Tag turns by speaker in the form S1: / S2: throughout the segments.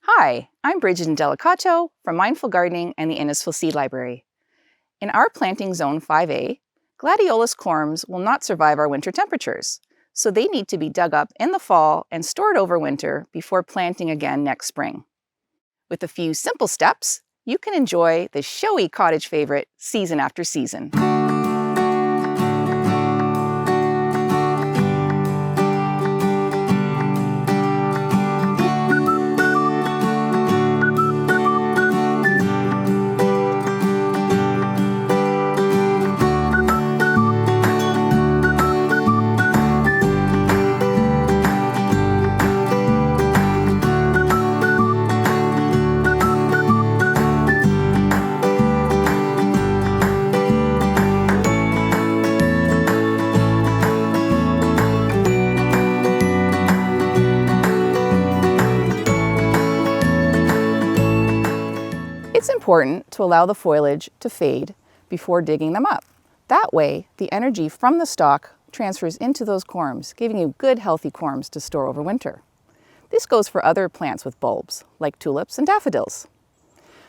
S1: Hi, I'm Bridget Delicato from Mindful Gardening and the Innisfil Seed Library. In our planting zone 5A, Gladiolus corms will not survive our winter temperatures, so they need to be dug up in the fall and stored over winter before planting again next spring. With a few simple steps, you can enjoy the showy cottage favorite season after season. It's important to allow the foliage to fade before digging them up. That way, the energy from the stalk transfers into those corms, giving you good, healthy corms to store over winter. This goes for other plants with bulbs, like tulips and daffodils.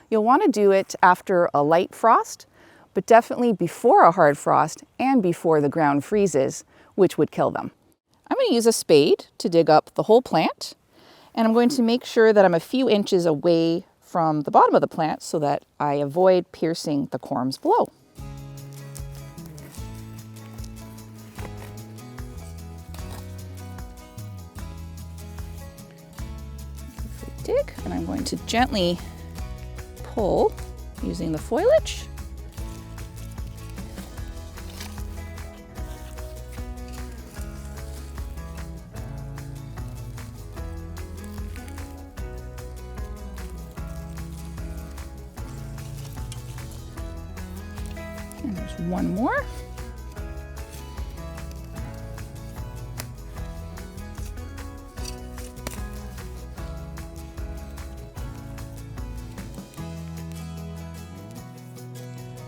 S1: You'll want to do it after a light frost, but definitely before a hard frost and before the ground freezes, which would kill them. I'm going to use a spade to dig up the whole plant, and I'm going to make sure that I'm a few inches away from the bottom of the plant so that I avoid piercing the corms below. Dig, and I'm going to gently pull using the foliage. And there's one more.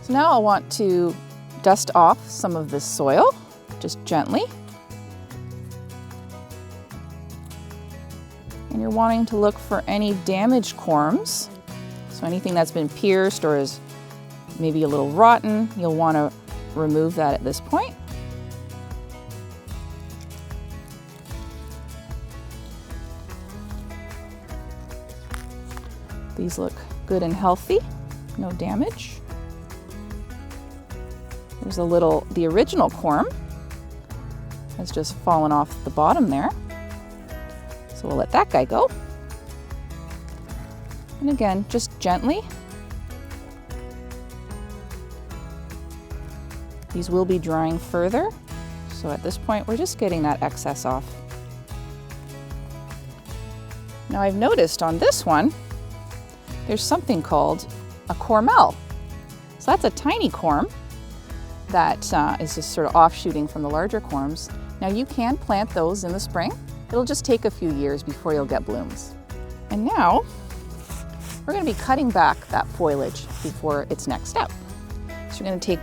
S1: So now I'll want to dust off some of this soil, just gently. And you're wanting to look for any damaged corms. So anything that's been pierced or is maybe a little rotten, you'll want to remove that at this point. These look good and healthy, no damage. There's the original corm has just fallen off the bottom there. So we'll let that guy go. And again, just gently. These will be drying further, so at this point we're just getting that excess off. Now I've noticed on this one, there's something called a cormel. So that's a tiny corm that is just sort of offshooting from the larger corms. Now you can plant those in the spring. It'll just take a few years before you'll get blooms. And now we're going to be cutting back that foliage before its next step. So you're going to take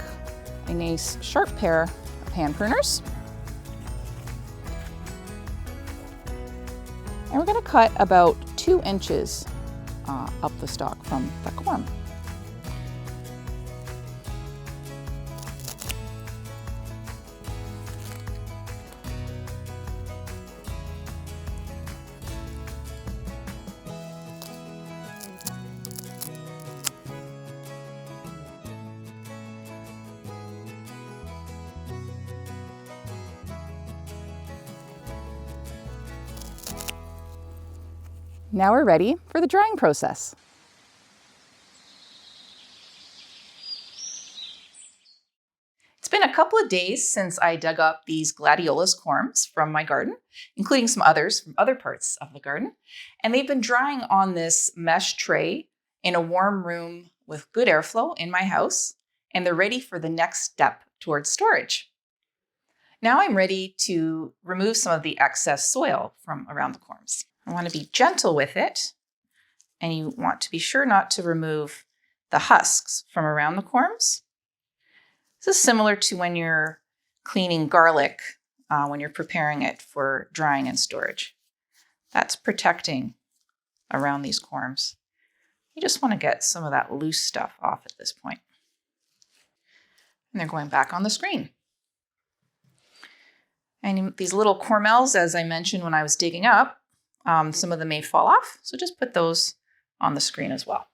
S1: a nice sharp pair of hand pruners. And we're going to cut about 2 inches up the stalk from the corm. Now we're ready for the drying process. It's been a couple of days since I dug up these Gladiolus corms from my garden, including some others from other parts of the garden. And they've been drying on this mesh tray in a warm room with good airflow in my house, and they're ready for the next step towards storage. Now I'm ready to remove some of the excess soil from around the corms. I want to be gentle with it, and you want to be sure not to remove the husks from around the corms. This is similar to when you're cleaning garlic when you're preparing it for drying and storage. That's protecting around these corms. You just want to get some of that loose stuff off at this point. And they're going back on the screen. And these little cormels, as I mentioned when I was digging up, some of them may fall off. So just put those on the screen as well.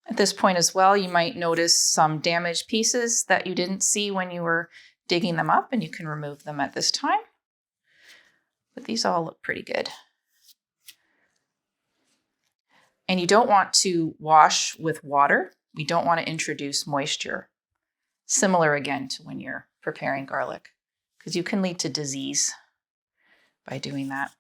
S1: At this point as well, you might notice some damaged pieces that you didn't see when you were digging them up, and you can remove them at this time. But these all look pretty good. And you don't want to wash with water. We don't want to introduce moisture. Similar again to when you're preparing garlic, because you can lead to disease by doing that.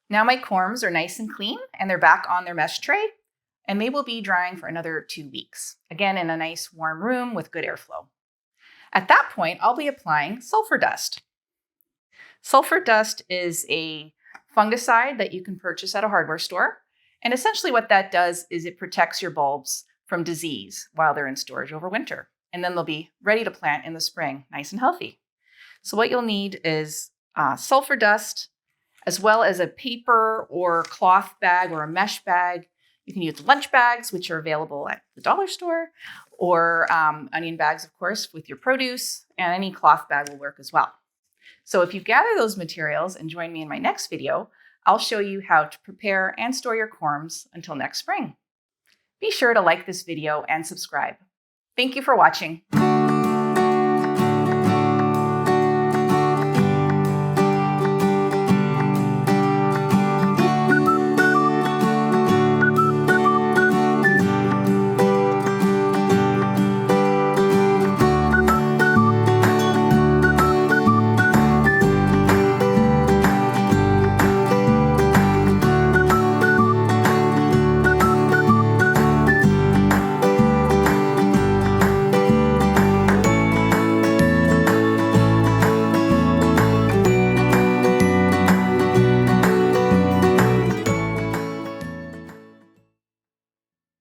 S1: Now my corms are nice and clean and they're back on their mesh tray, and they will be drying for another 2 weeks, again in a nice warm room with good airflow. At that point, I'll be applying sulfur dust. Sulfur dust is a fungicide that you can purchase at a hardware store, and essentially what that does is it protects your bulbs from disease while they're in storage over winter, and then they'll be ready to plant in the spring, nice and healthy. So what you'll need is sulfur dust, as well as a paper or cloth bag or a mesh bag. You can use lunch bags, which are available at the dollar store, or onion bags, of course, with your produce, and any cloth bag will work as well. So if you gather those materials and join me in my next video, I'll show you how to prepare and store your corms until next spring. Be sure to like this video and subscribe. Thank you for watching.